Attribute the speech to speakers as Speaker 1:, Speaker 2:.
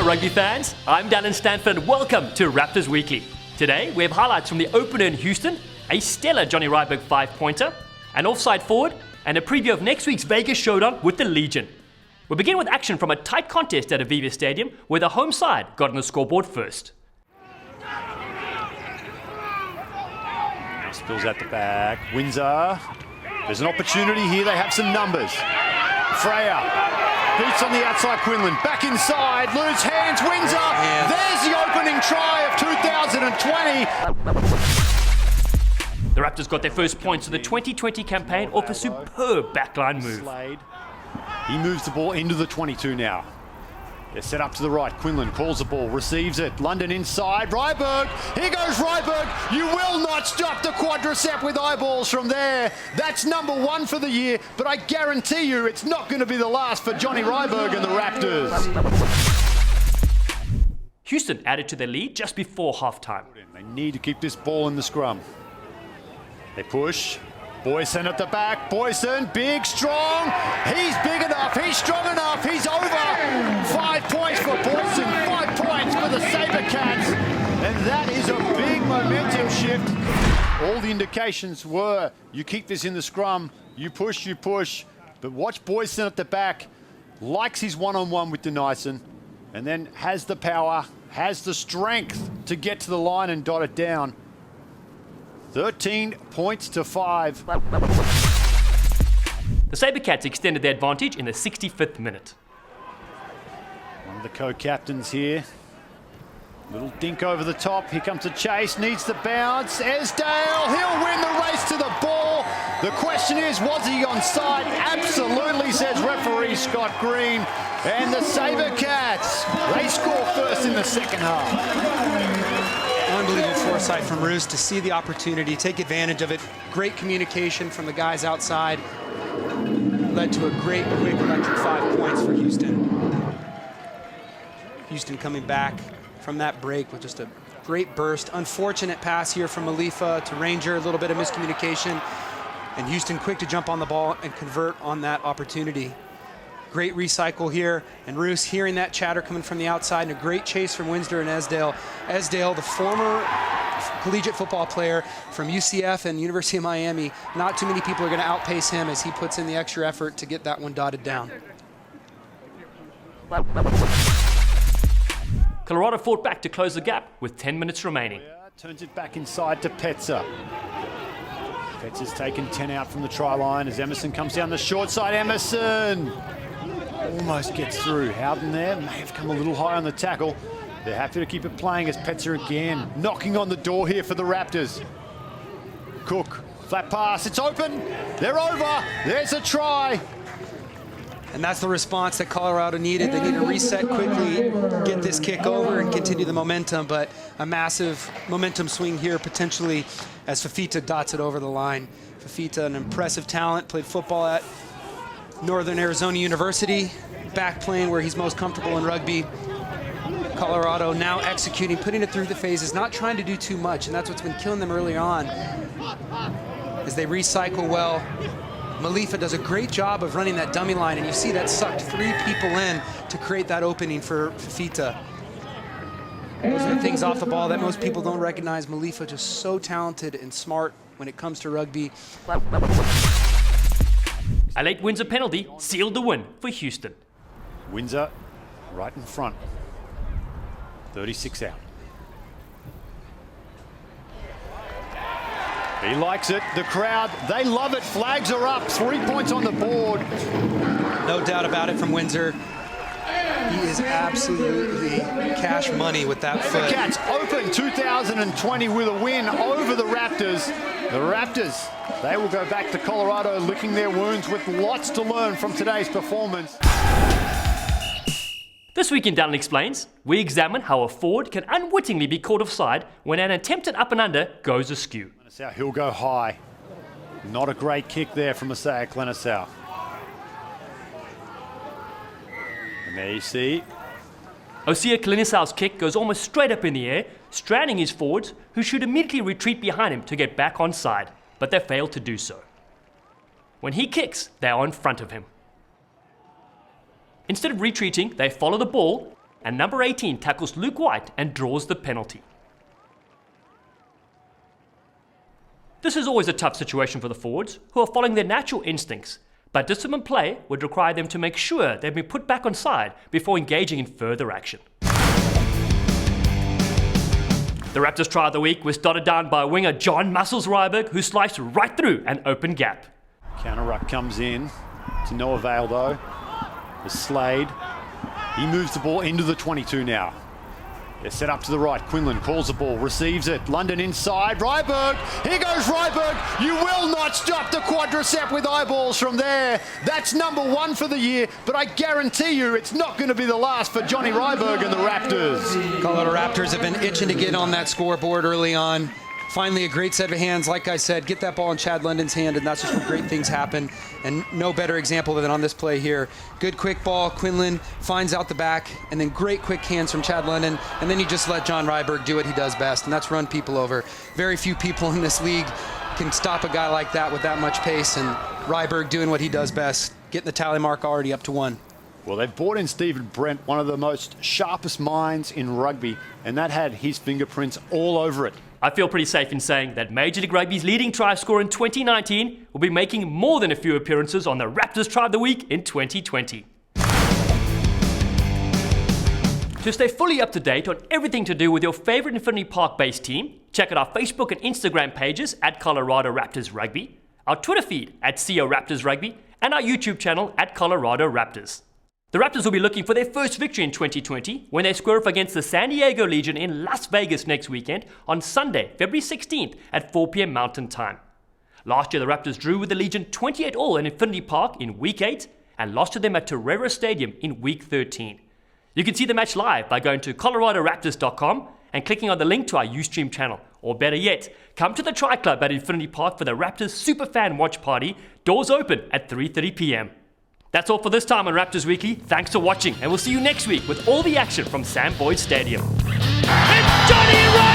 Speaker 1: rugby fans, I'm Dallen Stanford. Welcome to Raptors Weekly. Today we have highlights from the opener in Houston, a stellar Johnny Rydberg 5-pointer, an offside forward, and a preview of next week's Vegas showdown with the Legion. We'll begin with action from a tight contest at Aviva Stadium where the home side got on the scoreboard first.
Speaker 2: Spills at the back. Windsor. There's an opportunity here. They have some numbers. Freya. Beats on the outside. Quinlan. Back inside. Loose hands. Windsor. There's the opening try of 2020.
Speaker 1: The Raptors got their first points of the 2020 campaign off a superb backline move.
Speaker 2: Slade. He moves the ball into the 22 now. They're set up to the right. Quinlan calls the ball, receives it. London inside. Rydberg. Here goes Rydberg. You will not stop the quadricep with eyeballs from there. That's number 1 for the year, but I guarantee you it's not going to be the last for Johnny Rydberg and the Raptors.
Speaker 1: Houston added to their lead just before halftime.
Speaker 2: They need to keep this ball in the scrum. They push. Boyson at the back. Boyson, big, strong. He's big enough. He's strong enough. He's over. 5 points for Boyson. 5 points for the Sabercats. And that is a big momentum shift. All the indications were you keep this in the scrum. You push. But watch Boyson at the back. Likes his one-on-one with Denison. And then has the power, has the strength to get to the line and dot it down. 13 points to 5.
Speaker 1: The Sabercats extended their advantage in the 65th minute.
Speaker 2: One of the co-captains here. Little dink over the top. Here comes the chase. Needs the bounce. Esdale. He'll win the race to the ball. The question is, was he onside? Absolutely, says referee Scott Green. And the Sabercats, they score first in the second half.
Speaker 3: Unbelievable foresight from Roos to see the opportunity, take advantage of it. Great communication from the guys outside. Led to a great, quick, electric 5 points for Houston. Houston coming back from that break with just a great burst. Unfortunate pass here from Malifa to Ranger, a little bit of miscommunication. And Houston quick to jump on the ball and convert on that opportunity. Great recycle here, and Roos hearing that chatter coming from the outside, and a great chase from Windsor and Esdale. Esdale, the former collegiate football player from UCF and University of Miami. Not too many people are going to outpace him as he puts in the extra effort to get that one dotted down.
Speaker 1: Colorado fought back to close the gap with 10 minutes remaining.
Speaker 2: Turns it back inside to Petzer. Petzer's taken 10 out from the try line as Emerson comes down the short side. Emerson almost gets through. Howden there may have come a little high on the tackle. They're happy to keep it playing as Petzer again knocking on the door here for the Raptors. Cook, flat pass, it's open. They're over. There's a try.
Speaker 3: And that's the response that Colorado needed. They need to reset quickly, get this kick over, and continue the momentum. But a massive momentum swing here potentially as Fafita dots it over the line. Fafita, an impressive talent, played football at Northern Arizona University, back playing where he's most comfortable in rugby. Colorado now executing, putting it through the phases, not trying to do too much, and that's what's been killing them early on. As they recycle well, Malifa does a great job of running that dummy line, and you see that sucked 3 people in to create that opening for Fafita. Those are the things off the ball that most people don't recognize. Malifa just so talented and smart when it comes to rugby.
Speaker 1: A late Windsor penalty sealed the win for Houston.
Speaker 2: Windsor right in front. 36 out. He likes it. The crowd, they love it. Flags are up. 3 points on the board.
Speaker 3: No doubt about it from Windsor. He is absolutely cash money with that foot.
Speaker 2: The Cats open 2020 with a win over the Raptors. The Raptors, they will go back to Colorado licking their wounds with lots to learn from today's performance.
Speaker 1: This week in Dallen Explains, we examine how a forward can unwittingly be caught offside when an attempted up and under goes askew.
Speaker 2: He'll go high. Not a great kick there from Isaiah Glenisau. And there you see.
Speaker 1: Osea Klenisau's kick goes almost straight up in the air, stranding his forwards, who should immediately retreat behind him to get back on side, but they fail to do so. When he kicks, they are in front of him. Instead of retreating, they follow the ball and number 18 tackles Luke White and draws the penalty. This is always a tough situation for the forwards, who are following their natural instincts, but disciplined play would require them to make sure they've been put back on side before engaging in further action. The Raptors try of the week was dotted down by winger John Muscles Rydberg, who sliced right through an open gap.
Speaker 2: Counter ruck comes in, to no avail though. The Slade, he moves the ball into the 22 now. They're set up to the right. Quinlan calls the ball, receives it. London inside. Rydberg. Here goes Rydberg. You will not stop the quadricep with eyeballs from there. That's number 1 for the year, but I guarantee you it's not going to be the last for Johnny Rydberg and the Raptors.
Speaker 3: Colorado Raptors have been itching to get on that scoreboard early on. Finally, a great set of hands. Like I said, get that ball in Chad London's hand, and that's just when great things happen. And no better example than on this play here. Good quick ball. Quinlan finds out the back, and then great quick hands from Chad London. And then you just let John Rydberg do what he does best, and that's run people over. Very few people in this league can stop a guy like that with that much pace, and Rydberg doing what he does best, getting the tally mark already up to 1.
Speaker 2: Well, they've brought in Stephen Brent, one of the most sharpest minds in rugby, and that had his fingerprints all over it.
Speaker 1: I feel pretty safe in saying that Major League Rugby's leading try scorer in 2019 will be making more than a few appearances on the Raptors Try of the Week in 2020. To stay fully up to date on everything to do with your favorite Infinity Park-based team, check out our Facebook and Instagram pages at Colorado Raptors Rugby, our Twitter feed at CO Raptors Rugby, and our YouTube channel at Colorado Raptors. The Raptors will be looking for their first victory in 2020 when they square off against the San Diego Legion in Las Vegas next weekend on Sunday, February 16th at 4 p.m. Mountain Time. Last year, the Raptors drew with the Legion 28-all in Infinity Park in Week 8 and lost to them at Torero Stadium in Week 13. You can see the match live by going to coloradoraptors.com and clicking on the link to our Ustream channel. Or better yet, come to the Tri Club at Infinity Park for the Raptors Superfan Watch Party. Doors open at 3:30 p.m. That's all for this time on Raptors Weekly. Thanks for watching, and we'll see you next week with all the action from Sam Boyd Stadium. It's Johnny